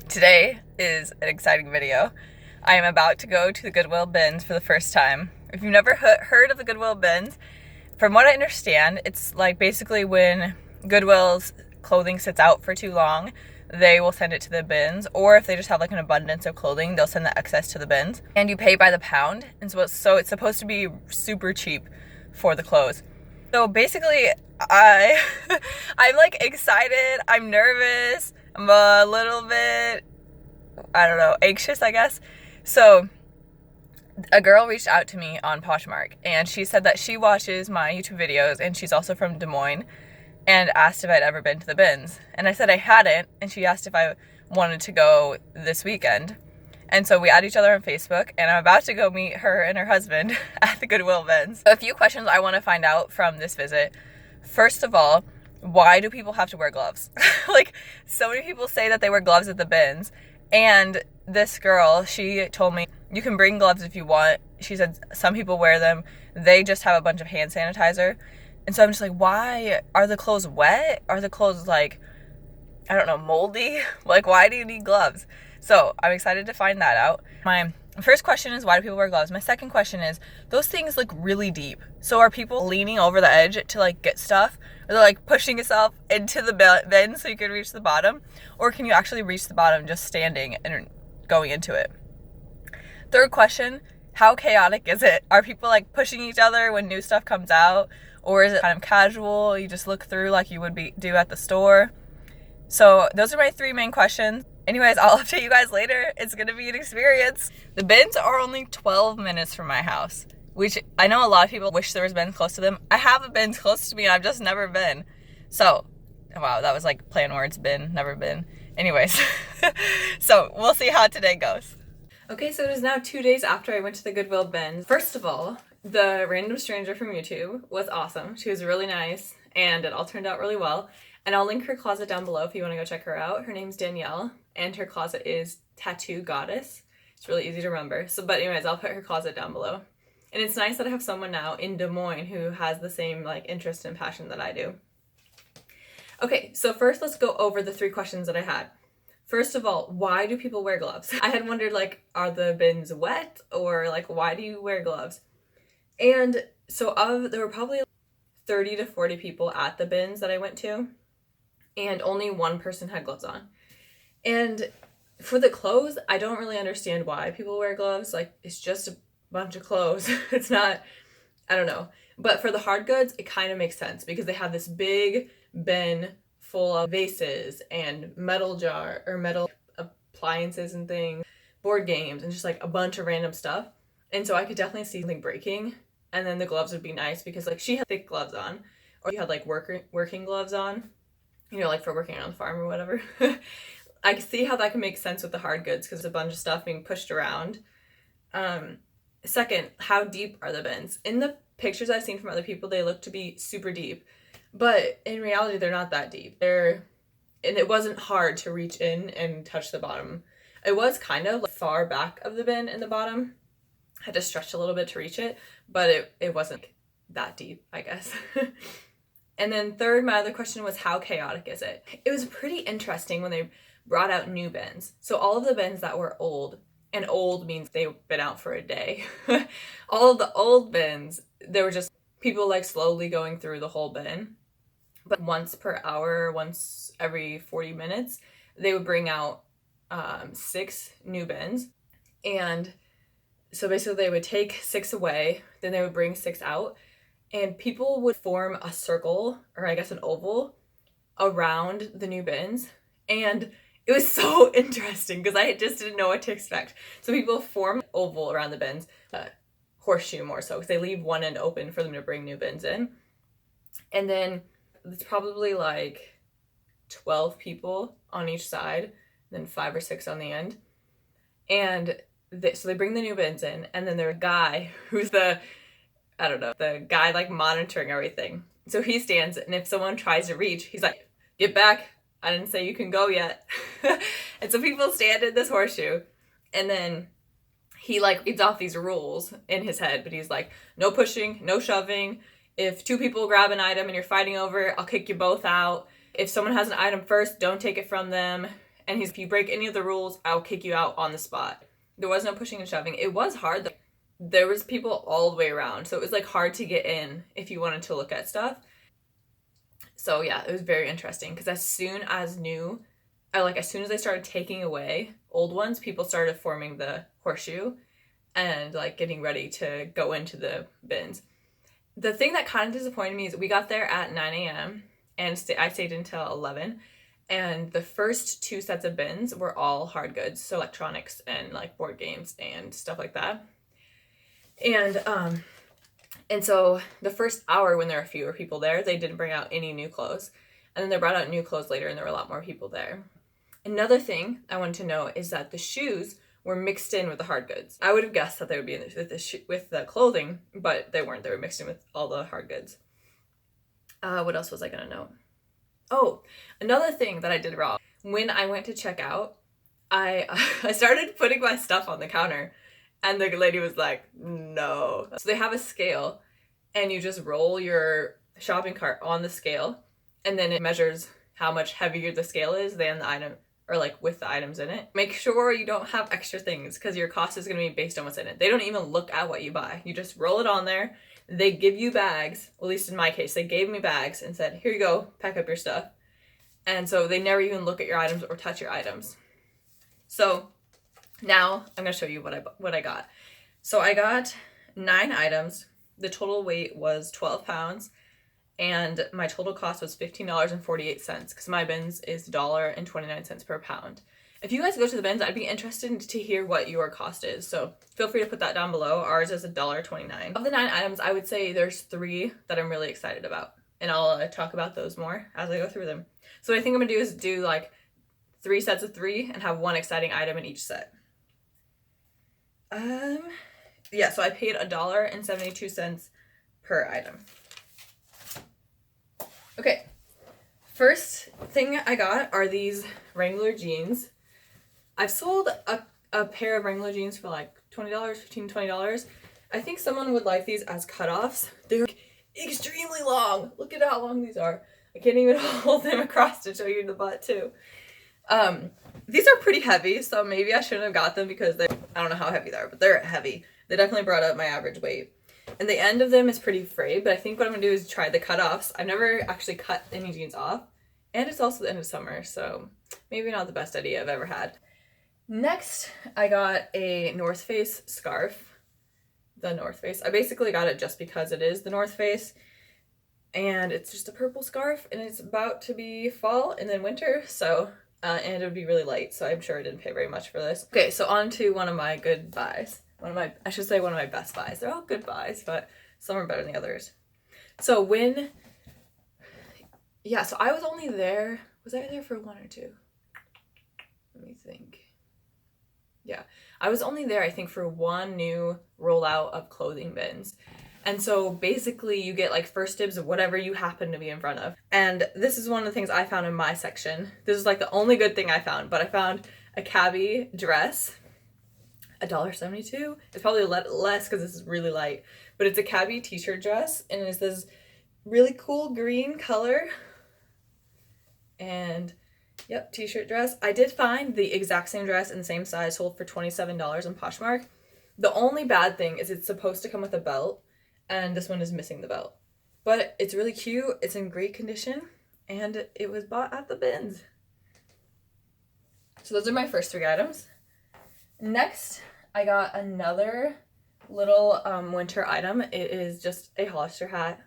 Today is an exciting video. I am about to go to the Goodwill bins for the first time. If you've never heard of the Goodwill bins, from what I understand, it's like basically when Goodwill's clothing sits out for too long, they will send it to the bins, or if they just have like an abundance of clothing, they'll send the excess to the bins. And you pay by the pound, and so it's supposed to be super cheap for the clothes. So basically, I'm like excited, I'm nervous, I'm a little bit, I don't know, anxious, I guess. So a girl reached out to me on Poshmark, and she said that she watches my YouTube videos, and she's also from Des Moines, and asked if I'd ever been to the bins. And I said I hadn't, and she asked if I wanted to go this weekend. And so we add each other on Facebook, and I'm about to go meet her and her husband at the Goodwill bins. So a few questions I want to find out from this visit. First of all, why do people have to wear gloves? Like, so many people say that they wear gloves at the bins, and this girl, she told me, you can bring gloves if you want. She said some people wear them. They just have a bunch of hand sanitizer. And so I'm just like, why? Are the clothes wet? Are the clothes like, I don't know, moldy? Like, why do you need gloves? So I'm excited to find that out. My first question is, why do people wear gloves? My second question is, those things look really deep. So are people leaning over the edge to like get stuff? Or they're like pushing yourself into the bin so you can reach the bottom? Or can you actually reach the bottom just standing and going into it? Third question, how chaotic is it? Are people like pushing each other when new stuff comes out? Or is it kind of casual? You just look through like you would do at the store? So those are my three main questions. Anyways, I'll update you guys later. It's gonna be an experience. The bins are only 12 minutes from my house, which I know a lot of people wish there was bins close to them. I have a bin close to me and I've just never been. So, wow, that was like play on words, bin, never been. Anyways, so we'll see how today goes. Okay, so it is now 2 days after I went to the Goodwill bins. First of all, the random stranger from YouTube was awesome. She was really nice, and it all turned out really well. And I'll link her closet down below if you want to go check her out. Her name's Danielle, and her closet is Tattoo Goddess. It's really easy to remember. But anyways, I'll put her closet down below. And it's nice that I have someone now in Des Moines who has the same like interest and passion that I do. Okay, so first let's go over the three questions that I had. First of all, why do people wear gloves? I had wondered, like, are the bins wet? Or, like, why do you wear gloves? And so there were probably 30 to 40 people at the bins that I went to, and only one person had gloves on. And for the clothes, I don't really understand why people wear gloves. Like, it's just a bunch of clothes. It's not, I don't know. But for the hard goods, it kind of makes sense because they have this big bin full of vases and metal appliances and things, board games, and just like a bunch of random stuff. And so I could definitely see something breaking, and then the gloves would be nice because like she had thick gloves on, or you had like working gloves on, you know, like for working on the farm or whatever. I can see how that can make sense with the hard goods because there's a bunch of stuff being pushed around. Second, how deep are the bins? In the pictures I've seen from other people, they look to be super deep. But in reality, they're not that deep. And it wasn't hard to reach in and touch the bottom. It was kind of like far back of the bin in the bottom. I had to stretch a little bit to reach it, but it wasn't that deep, I guess. And then third, my other question was, how chaotic is it? It was pretty interesting when they brought out new bins. So all of the bins that were old, and old means they've been out for a day. All of the old bins, there were just people like slowly going through the whole bin. But once per hour, once every 40 minutes, they would bring out 6 new bins. And so basically they would take 6 away, then they would bring 6 out, and people would form a circle, or I guess an oval, around the new bins. And it was so interesting because I just didn't know what to expect. So people form an oval around the bins, horseshoe more so, because they leave one end open for them to bring new bins in. And then it's probably like 12 people on each side, then 5 or 6 on the end. And so they bring the new bins in, and then there's a guy who's the guy like monitoring everything. So he stands, and if someone tries to reach, he's like, get back, I didn't say you can go yet. And so people stand in this horseshoe, and then he like reads off these rules in his head, but he's like, no pushing, no shoving. If 2 people grab an item and you're fighting over it, I'll kick you both out. If someone has an item first, don't take it from them. and if you break any of the rules, I'll kick you out on the spot. There was no pushing and shoving. It was hard though. There was people all the way around, so it was like hard to get in if you wanted to look at stuff. So yeah, it was very interesting because as soon as they started taking away old ones, people started forming the horseshoe and like getting ready to go into the bins. The thing that kind of disappointed me is we got there at 9 a.m. and I stayed until 11. And the first 2 sets of bins were all hard goods, so electronics and like board games and stuff like that. And so the first hour when there were fewer people there, they didn't bring out any new clothes. And then they brought out new clothes later and there were a lot more people there. Another thing I wanted to know is that the shoes were mixed in with the hard goods. I would have guessed that they would be in with the clothing, but they weren't. They were mixed in with all the hard goods. What else was I gonna know? Oh, another thing that I did wrong. When I went to check out, I started putting my stuff on the counter and the lady was like, no. So they have a scale and you just roll your shopping cart on the scale and then it measures how much heavier the scale is than the item, or like with the items in it. Make sure you don't have extra things because your cost is going to be based on what's in it. They don't even look at what you buy. You just roll it on there. They give you bags, at least in my case, they gave me bags and said, here you go, pack up your stuff. And so they never even look at your items or touch your items. So now I'm going to show you what I got. So I got 9 items. The total weight was 12 pounds. And my total cost was $15.48 because my bins is $1.29 per pound. If you guys go to the bins, I'd be interested to hear what your cost is. So feel free to put that down below. Ours is $1.29. Of the 9 items, I would say there's 3 that I'm really excited about. And I'll talk about those more as I go through them. So what I think I'm going to do is do like 3 sets of 3 and have 1 exciting item in each set. Yeah, so I paid $1.72 per item. Okay, first thing I got are these Wrangler jeans. I've sold a pair of Wrangler jeans for like $20, $15, $20. I think someone would like these as cutoffs. They're extremely long. Look at how long these are. I can't even hold them across to show you the butt too. These are pretty heavy, so maybe I shouldn't have got them because I don't know how heavy they are, but they're heavy. They definitely brought up my average weight. And the end of them is pretty frayed, but I think what I'm going to do is try the cutoffs. I've never actually cut any jeans off, and it's also the end of summer, so maybe not the best idea I've ever had. Next, I got a North Face scarf. The North Face. I basically got it just because it is the North Face, and it's just a purple scarf, and it's about to be fall and then winter, so, and it would be really light, so I'm sure I didn't pay very much for this. Okay, so on to one of my good buys. One of my best buys. They're all good buys, but some are better than the others. So so I was only there, was I there for 1 or 2? Let me think. Yeah, I was only there, I think, for 1 new rollout of clothing bins. And so basically you get like first dibs of whatever you happen to be in front of. And this is one of the things I found in my section. This is like the only good thing I found, but I found a cabbie dress. $1.72. It's probably less because this is really light, but it's a cabbie t-shirt dress and it's this really cool green color. And yep, t-shirt dress. I did find the exact same dress in the same size sold for $27 on Poshmark. The only bad thing is it's supposed to come with a belt and this one is missing the belt, but it's really cute. It's in great condition and it was bought at the bins. So those are my first 3 items. Next, I got another little winter item. It is just a Hollister hat.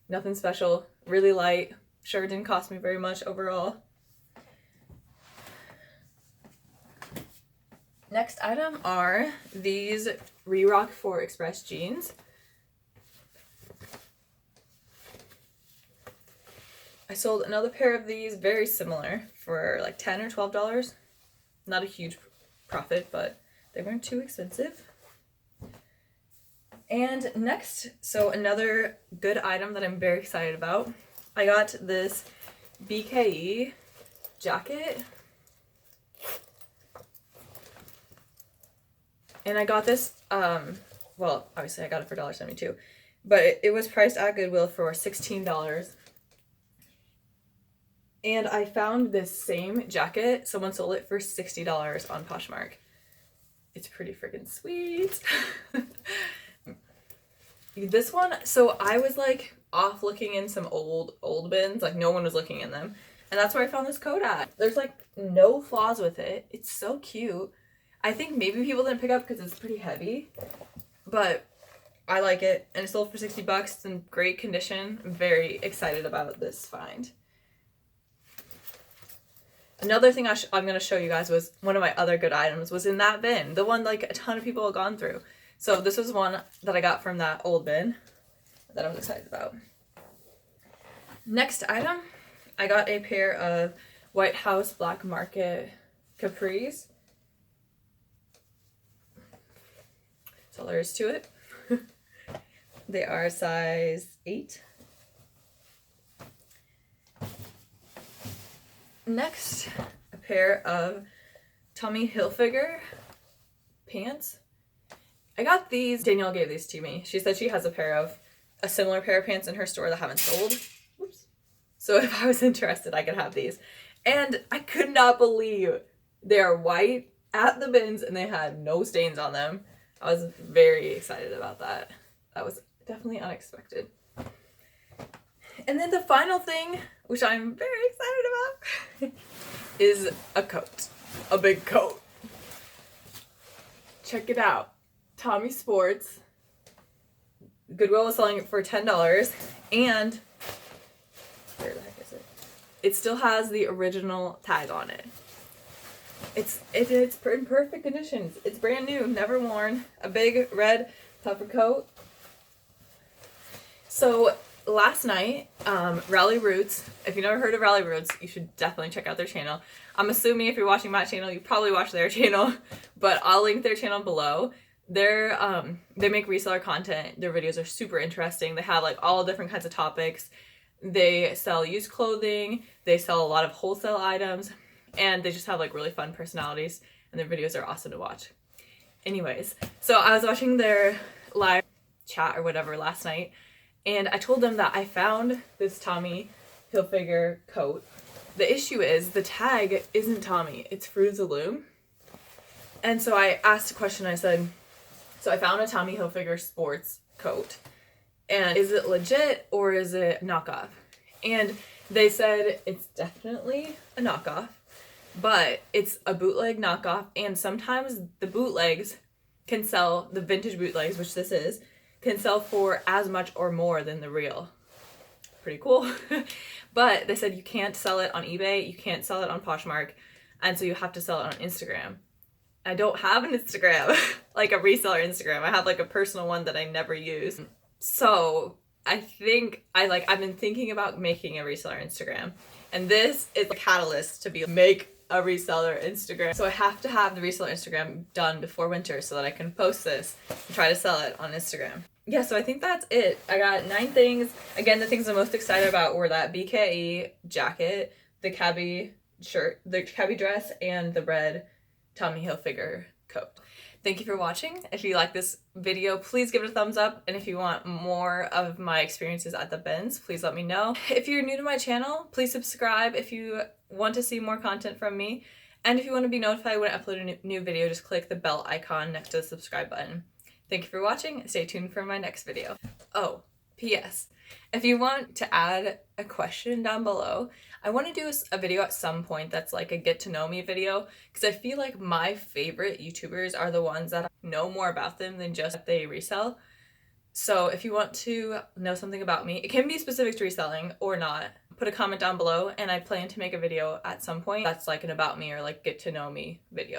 Nothing special, really light. Sure didn't cost me very much overall. Next item are these Rerock 4 Express jeans. I sold another pair of these, very similar, for like $10 or $12. Not a huge profit, but they weren't too expensive. And next, so another good item that I'm very excited about. I got this BKE jacket. And I got this, well, obviously I got it for $1.72, but it was priced at Goodwill for $16. And I found this same jacket. Someone sold it for $60 on Poshmark. It's pretty freaking sweet. This one, so I was like off looking in some old bins, like no one was looking in them. And that's where I found this coat at. There's like no flaws with it. It's so cute. I think maybe people didn't pick up because it's pretty heavy, but I like it. And it sold for 60 bucks. It's in great condition. I'm very excited about this find. Another thing I'm going to show you guys was one of my other good items was in that bin. The one like a ton of people have gone through. So this was one that I got from that old bin that I was excited about. Next item, I got a pair of White House Black Market capris. That's all there is to it. They are size 8. Next, a pair of Tommy Hilfiger pants. I got these. Danielle gave these to me. She said she has a similar pair of pants in her store that haven't sold. Oops. So if I was interested, I could have these. And I could not believe they are white at the bins and they had no stains on them. I was very excited about that. That was definitely unexpected. And then the final thing, which I'm very excited about, is a coat. A big coat. Check it out. Tommy Sports. Goodwill was selling it for $10, and where the heck is it? It still has the original tag on it. It's in perfect condition. It's brand new, never worn. A big red puffer coat. So last night, RALLI Roots. If you've never heard of RALLI Roots, you should definitely check out their channel. I'm assuming if you're watching my channel, you probably watch their channel, but I'll link their channel below. They make reseller content. Their videos are super interesting. They have like all different kinds of topics. They sell used clothing. They sell a lot of wholesale items, and they just have like really fun personalities, and their videos are awesome to watch. Anyways, so I was watching their live chat or whatever last night, and I told them that I found this Tommy Hilfiger coat. The issue is the tag isn't Tommy, it's Fruit of the Loom. And so I asked a question. I said, so I found a Tommy Hilfiger sports coat, and is it legit or is it knockoff? And they said it's definitely a knockoff, but it's a bootleg knockoff, and sometimes the bootlegs can sell, the vintage bootlegs, which this is, can sell for as much or more than the real. Pretty cool. But they said you can't sell it on eBay, you can't sell it on Poshmark, and so you have to sell it on Instagram. I don't have an Instagram, like a reseller Instagram. I have like a personal one that I never use. So I think I've been thinking about making a reseller Instagram, and this is a catalyst to make a reseller Instagram. So I have to have the reseller Instagram done before winter so that I can post this and try to sell it on Instagram. Yeah, so I think that's it. I got 9 things. Again, the things I'm most excited about were that BKE jacket, the cabbie shirt, the cabbie dress, and the red Tommy Hilfiger coat. Thank you for watching. If you like this video, please give it a thumbs up. And if you want more of my experiences at the bins, please let me know. If you're new to my channel, please subscribe if you want to see more content from me. And if you want to be notified when I upload a new video, just click the bell icon next to the subscribe button. Thank you for watching. Stay tuned for my next video. Oh, P.S. If you want to add a question down below, I want to do a video at some point that's like a get to know me video, because I feel like my favorite YouTubers are the ones that know more about them than just that they resell. So if you want to know something about me, it can be specific to reselling or not, put a comment down below, and I plan to make a video at some point that's like an about me or like get to know me video.